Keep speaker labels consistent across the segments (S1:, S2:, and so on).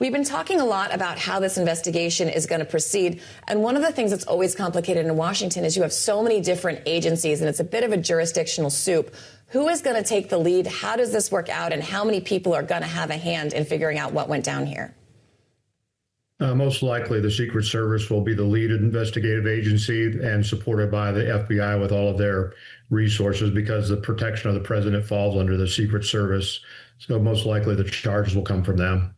S1: We've been talking a lot about how this investigation is going to proceed. And one of the things that's always complicated in Washington is you have so many different agencies, and it's a bit of a jurisdictional soup. Who is going to take the lead? How does this work out? And how many people are going to have a hand in figuring out what went down here?
S2: Most likely the Secret Service will be the lead investigative agency and supported by the FBI with all of their resources, because the protection of the president falls under the Secret Service. So most likely the charges will come from them.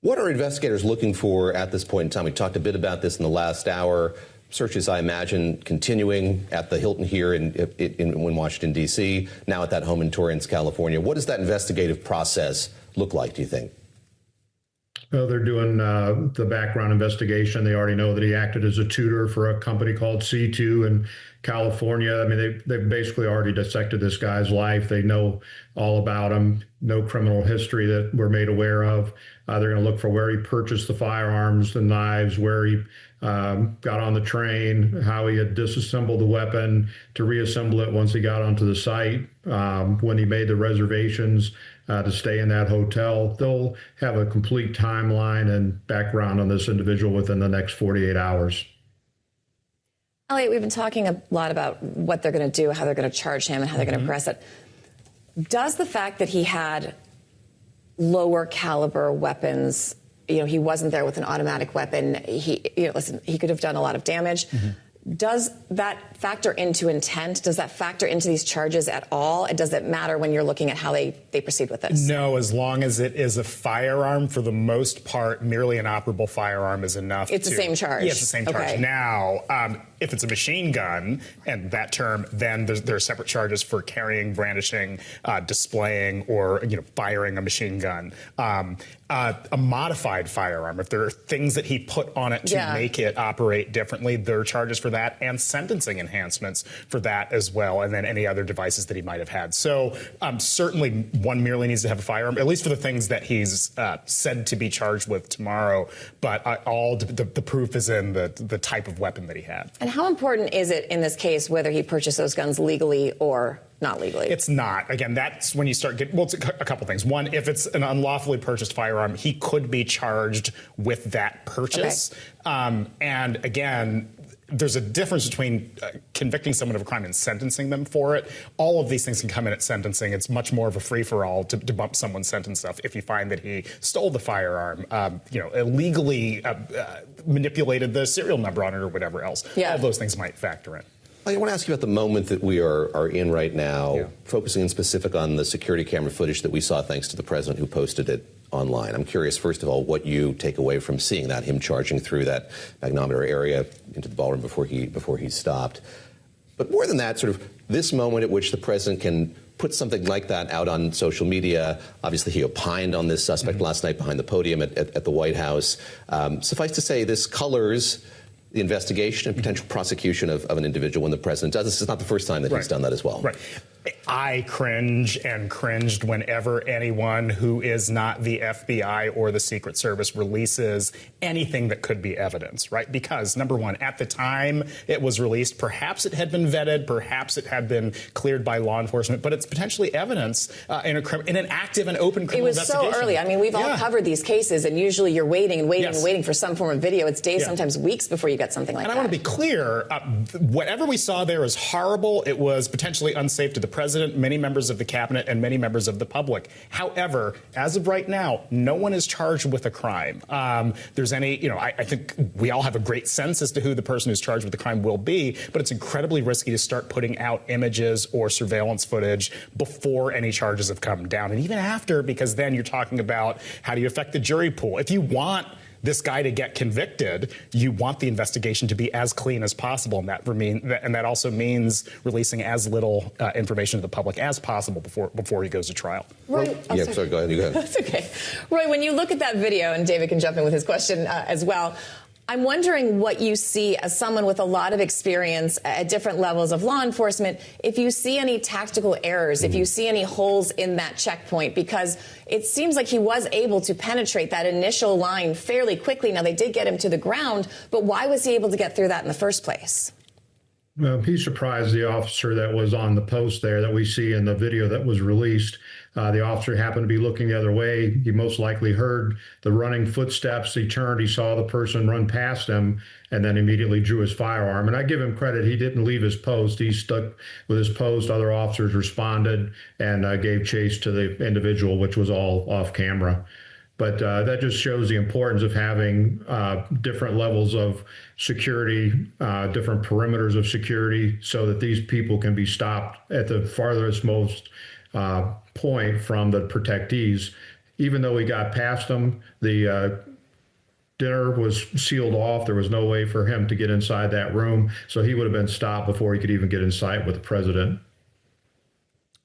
S3: What are investigators looking for at this point in time? We talked a bit about this in the last hour. Searches, I imagine, continuing at the Hilton here in Washington, D.C., now at that home in Torrance, California. What does that investigative process look like, do you think?
S2: Well, they're doing the background investigation. They already know that he acted as a tutor for a company called C2 in California. I mean, they've basically already dissected this guy's life. They know all about him, no criminal history that we're made aware of. They're going to look for where he purchased the firearms, the knives, where he got on the train, how he had disassembled the weapon to reassemble it once he got onto the site, when he made the reservations to stay in that hotel. They'll have a complete timeline and background on this individual within the next 48 hours.
S1: Elliot, we've been talking a lot about what they're going to do, how they're going to charge him, and how they're going to press it. Does the fact that he had lower caliber weapons, he wasn't there with an automatic weapon, listen, he could have done a lot of damage. Does that factor into intent? Does that factor into these charges at all? Does it matter when you're looking at how they proceed with this?
S4: No, as long as it is a firearm, for the most part, merely an operable firearm is enough.
S1: It's the same charge.
S4: Yeah, it's the same charge.
S1: Okay.
S4: Now, if it's a machine gun, and that term, then there are separate charges for carrying, brandishing, displaying, or firing a machine gun. A modified firearm, if there are things that he put on it to make it operate differently, there are charges for that, and sentencing enhancements for that as well, and then any other devices that he might have had. So certainly one merely needs to have a firearm, at least for the things that he's said to be charged with tomorrow, but all the proof is in the type of weapon that he had.
S1: And how important is it in this case whether he purchased those guns legally or not legally?
S4: It's not. Again, that's when you start getting, well, it's a couple things. One, if it's an unlawfully purchased firearm, he could be charged with that purchase. Okay. And again, there's a difference between convicting someone of a crime and sentencing them for it. All of these things can come in at sentencing. It's much more of a free-for-all to bump someone's sentence up if you find that he stole the firearm, illegally manipulated the serial number on it or whatever else. All those things might factor in.
S3: I want to ask you about the moment that we are in right now, focusing in specific on the security camera footage that we saw thanks to the president who posted it online. I'm curious, first of all, what you take away from seeing that, him charging through that magnometer area into the ballroom before he stopped. But more than that, sort of this moment at which the president can put something like that out on social media. Obviously, he opined on this suspect last night behind the podium at the White House. Suffice to say, this colors the investigation and potential prosecution of an individual when the president does. This is not the first time that he's done that as well.
S4: Right. I cringe and cringed whenever anyone who is not the FBI or the Secret Service releases anything that could be evidence, right? Because, number one, at the time it was released, perhaps it had been vetted, perhaps it had been cleared by law enforcement, but it's potentially evidence in an active and open criminal investigation.
S1: It was so early. I mean, we've all covered these cases, and usually you're waiting and waiting and waiting for some form of video. It's days, sometimes weeks before you get something like that.
S4: And I want to be clear, whatever we saw there is horrible. It was potentially unsafe to the president, many members of the cabinet, and many members of the public. However, as of right now, no one is charged with a crime. There's any, I think we all have a great sense as to who the person who's charged with the crime will be, but it's incredibly risky to start putting out images or surveillance footage before any charges have come down, and even after, because then you're talking about how do you affect the jury pool. If you want this guy to get convicted, you want the investigation to be as clean as possible, and that also means releasing as little information to the public as possible before he goes to trial.
S1: Roy,
S3: sorry, go ahead. You go ahead.
S1: That's okay. Roy, when you look at that video, and David can jump in with his question as well, I'm wondering what you see as someone with a lot of experience at different levels of law enforcement, if you see any tactical errors, if you see any holes in that checkpoint, because it seems like he was able to penetrate that initial line fairly quickly. Now, they did get him to the ground, but why was he able to get through that in the first place?
S2: He surprised the officer that was on the post there that we see in the video that was released. The officer happened to be looking the other way. He most likely heard the running footsteps. He turned, he saw the person run past him, and then immediately drew his firearm. And I give him credit. He didn't leave his post. He stuck with his post. Other officers responded and gave chase to the individual, which was all off camera. But that just shows the importance of having different levels of security, different perimeters of security, so that these people can be stopped at the farthest most point from the protectees. Even though we got past them, the dinner was sealed off. There was no way for him to get inside that room, so he would have been stopped before he could even get in sight with the president.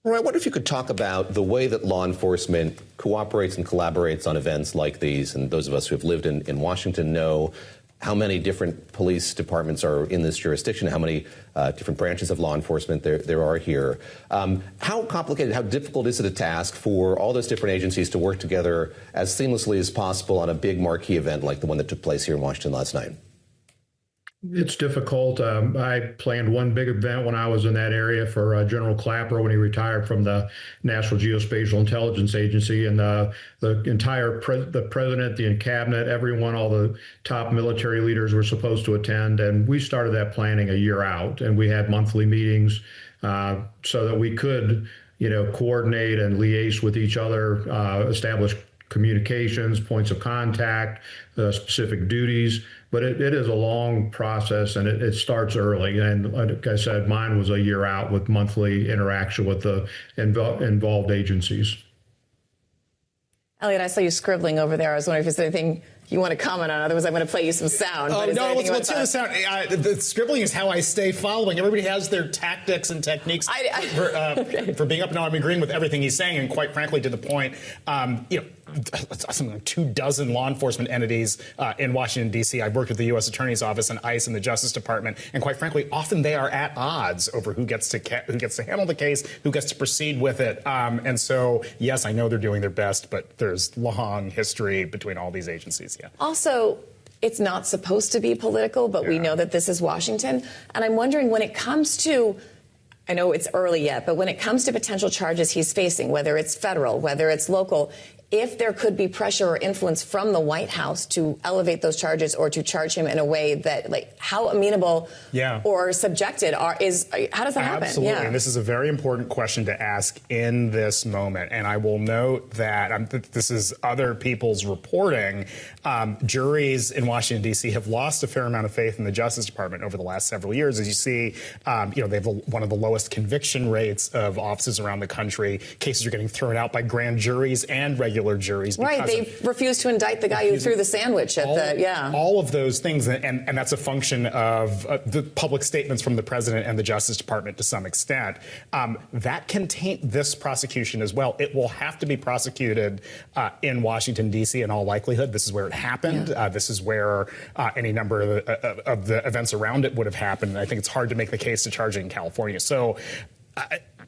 S3: Well, I wonder if you could talk about the way that law enforcement cooperates and collaborates on events like these. And those of us who have lived in Washington know how many different police departments are in this jurisdiction, how many different branches of law enforcement there are here. How complicated, how difficult is it a task for all those different agencies to work together as seamlessly as possible on a big marquee event like the one that took place here in Washington last night?
S2: It's difficult. I planned one big event when I was in that area for General Clapper when he retired from the National Geospatial Intelligence Agency, and the entire the president, the cabinet, everyone, all the top military leaders were supposed to attend, and we started that planning a year out, and we had monthly meetings so that we could, coordinate and liaise with each other, establish communications, points of contact, specific duties. But it is a long process, and it starts early. And like I said, mine was a year out with monthly interaction with the involved agencies.
S1: Elliot, I saw you scribbling over there. I was wondering if there's anything you want to comment on. Otherwise, I'm going to play you some sound.
S4: Oh, no, let's hear the sound. The scribbling is how I stay following. Everybody has their tactics and techniques for being up. No, I'm agreeing with everything he's saying. And quite frankly, to the point, something like 24 law enforcement entities in Washington, D.C. I've worked with the U.S. Attorney's Office and ICE and the Justice Department. And quite frankly, often they are at odds over who gets to handle the case, who gets to proceed with it. And so, yes, I know they're doing their best, but there's long history between all these agencies. Yeah.
S1: Also, it's not supposed to be political, but we know that this is Washington. And I'm wondering, when it comes to, I know it's early yet, but when it comes to potential charges he's facing, whether it's federal, whether it's local, if there could be pressure or influence from the White House to elevate those charges or to charge him in a way that, like, how amenable or subjected how does that happen?
S4: Absolutely. And this is a very important question to ask in this moment. And I will note that this is other people's reporting. Juries in Washington, D.C. have lost a fair amount of faith in the Justice Department over the last several years. As you see, they have one of the lowest conviction rates of offices around the country. Cases are getting thrown out by grand juries and regular juries.
S1: Right, they refused to indict the guy who threw the sandwich at
S4: all of those things, and that's a function of the public statements from the president and the Justice Department to some extent. That can taint this prosecution as well. It will have to be prosecuted in Washington, D.C. in all likelihood. This is where it happened. This is where any number of the events around it would have happened. I think it's hard to make the case to charge it in California. So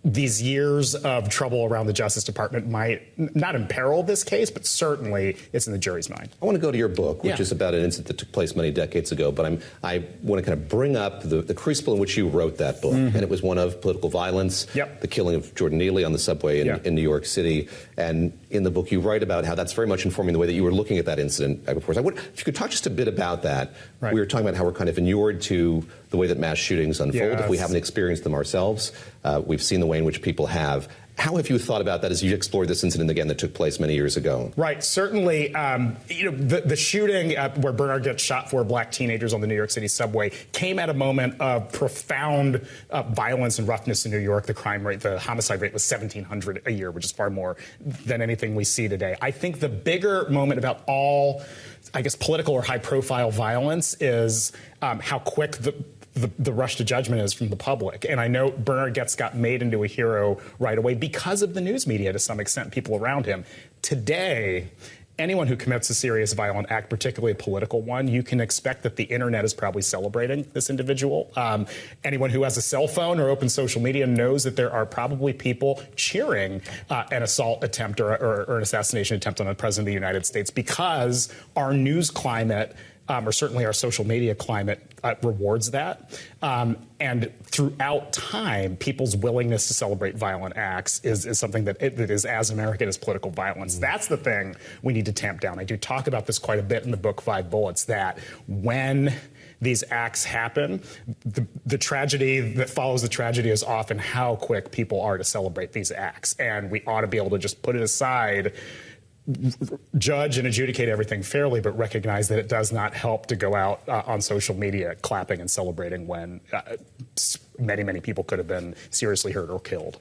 S4: these years of trouble around the Justice Department might not imperil this case, but certainly it's in the jury's mind.
S3: I want to go to your book, which is about an incident that took place many decades ago, but I want to kind of bring up the crucible in which you wrote that book. And it was one of political violence, the killing of Jordan Neely on the subway in New York City. And in the book, you write about how that's very much informing the way that you were looking at that incident. If you could talk just a bit about that. We were talking about how we're kind of inured to the way that mass shootings unfold. If we haven't experienced them ourselves, we've seen the way in which people have. How have you thought about that as you explored this incident again that took place many years ago?
S4: Right. Certainly, the shooting where Bernard gets shot, 4 black teenagers on the New York City subway, came at a moment of profound violence and roughness in New York. The crime rate, the homicide rate was 1,700 a year, which is far more than anything we see today. I think the bigger moment about all, I guess, political or high-profile violence is how quick the rush to judgment is from the public. And I know Bernard got made into a hero right away because of the news media to some extent, people around him. Today, anyone who commits a serious violent act, particularly a political one, you can expect that the internet is probably celebrating this individual. Anyone who has a cell phone or open social media knows that there are probably people cheering an assault attempt or an assassination attempt on the president of the United States, because our news climate or certainly our social media climate rewards that. And throughout time, people's willingness to celebrate violent acts is something that is as American as political violence. That's the thing we need to tamp down. I do talk about this quite a bit in the book, 5 Bullets, that when these acts happen, the tragedy that follows the tragedy is often how quick people are to celebrate these acts. And we ought to be able to just put it aside, judge and adjudicate everything fairly, but recognize that it does not help to go out on social media clapping and celebrating when many, many people could have been seriously hurt or killed.